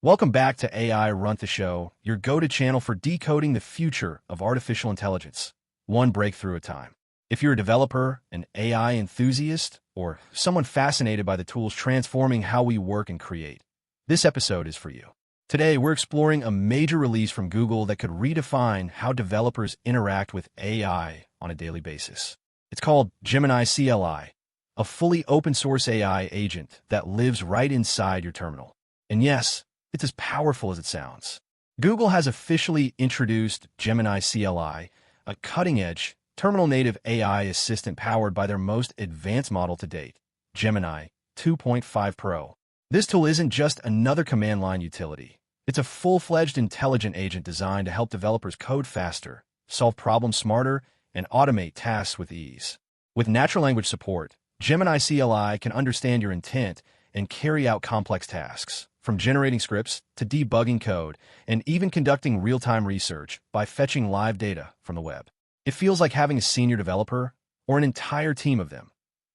Welcome back to AI Runtheshow, your go-to channel for decoding the future of artificial intelligence, one breakthrough at a time. If you're a developer, an AI enthusiast, or someone fascinated by the tools transforming how we work and create, this episode is for you. Today, we're exploring a major release from Google that could redefine how developers interact with AI on a daily basis. It's called Gemini CLI, a fully open-source AI agent that lives right inside your terminal. And yes, it's as powerful as it sounds. Google has officially introduced Gemini CLI, a cutting-edge, terminal-native AI assistant powered by their most advanced model to date, Gemini 2.5 Pro. This tool isn't just another command line utility. It's a full-fledged intelligent agent designed to help developers code faster, solve problems smarter, and automate tasks with ease. With natural language support, Gemini CLI can understand your intent and carry out complex tasks, from generating scripts to debugging code, and even conducting real-time research by fetching live data from the web. It feels like having a senior developer or an entire team of them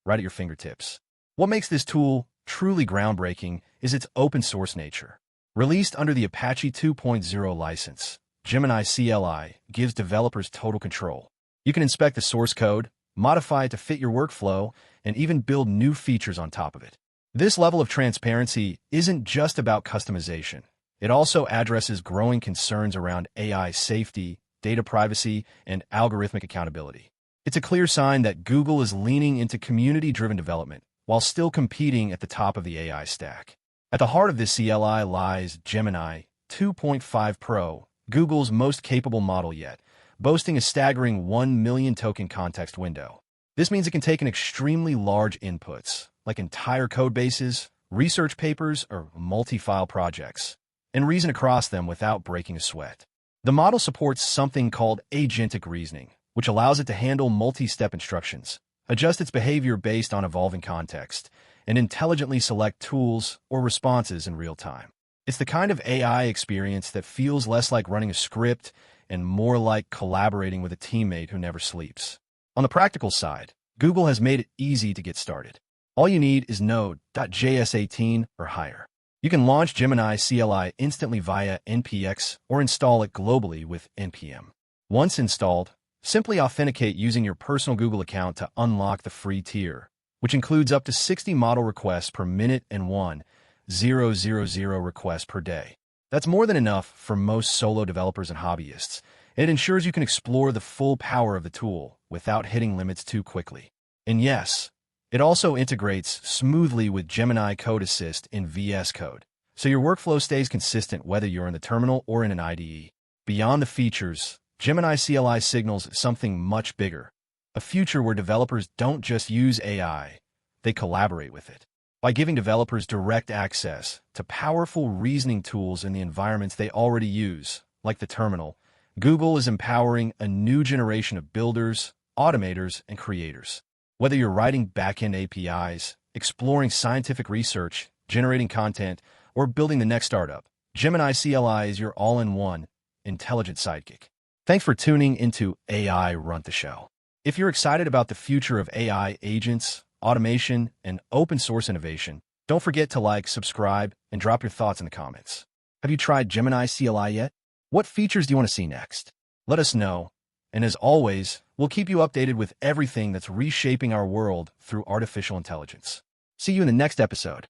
right at your fingertips. What makes this tool truly groundbreaking is its open-source nature. Released under the Apache 2.0 license, Gemini CLI gives developers total control. You can inspect the source code, modify it to fit your workflow, and even build new features on top of it. This level of transparency isn't just about customization. It also addresses growing concerns around AI safety, data privacy, and algorithmic accountability. It's a clear sign that Google is leaning into community-driven development while still competing at the top of the AI stack. At the heart of this CLI lies Gemini 2.5 Pro, Google's most capable model yet, boasting a staggering 1 million token context window. This means it can take in extremely large inputs, like entire code bases, research papers, or multi-file projects, and reason across them without breaking a sweat. The model supports something called agentic reasoning, which allows it to handle multi-step instructions, adjust its behavior based on evolving context, and intelligently select tools or responses in real time. It's the kind of AI experience that feels less like running a script and more like collaborating with a teammate who never sleeps. On the practical side, Google has made it easy to get started. All you need is Node.js 18 or higher. You can launch Gemini CLI instantly via NPX or install it globally with NPM. Once installed, simply authenticate using your personal Google account to unlock the free tier, which includes up to 60 model requests per minute and 1,000 requests per day. That's more than enough for most solo developers and hobbyists. It ensures you can explore the full power of the tool without hitting limits too quickly. And yes, it also integrates smoothly with Gemini Code Assist in VS Code, so your workflow stays consistent whether you're in the terminal or in an IDE. Beyond the features, Gemini CLI signals something much bigger, a future where developers don't just use AI, they collaborate with it. By giving developers direct access to powerful reasoning tools in the environments they already use, like the terminal, Google is empowering a new generation of builders, automators, and creators. Whether you're writing back-end APIs, exploring scientific research, generating content, or building the next startup, Gemini CLI is your all-in-one, intelligent sidekick. Thanks for tuning into AI Runtheshow. If you're excited about the future of AI agents, automation, and open-source innovation, don't forget to like, subscribe, and drop your thoughts in the comments. Have you tried Gemini CLI yet? What features do you want to see next? Let us know. And as always, we'll keep you updated with everything that's reshaping our world through artificial intelligence. See you in the next episode.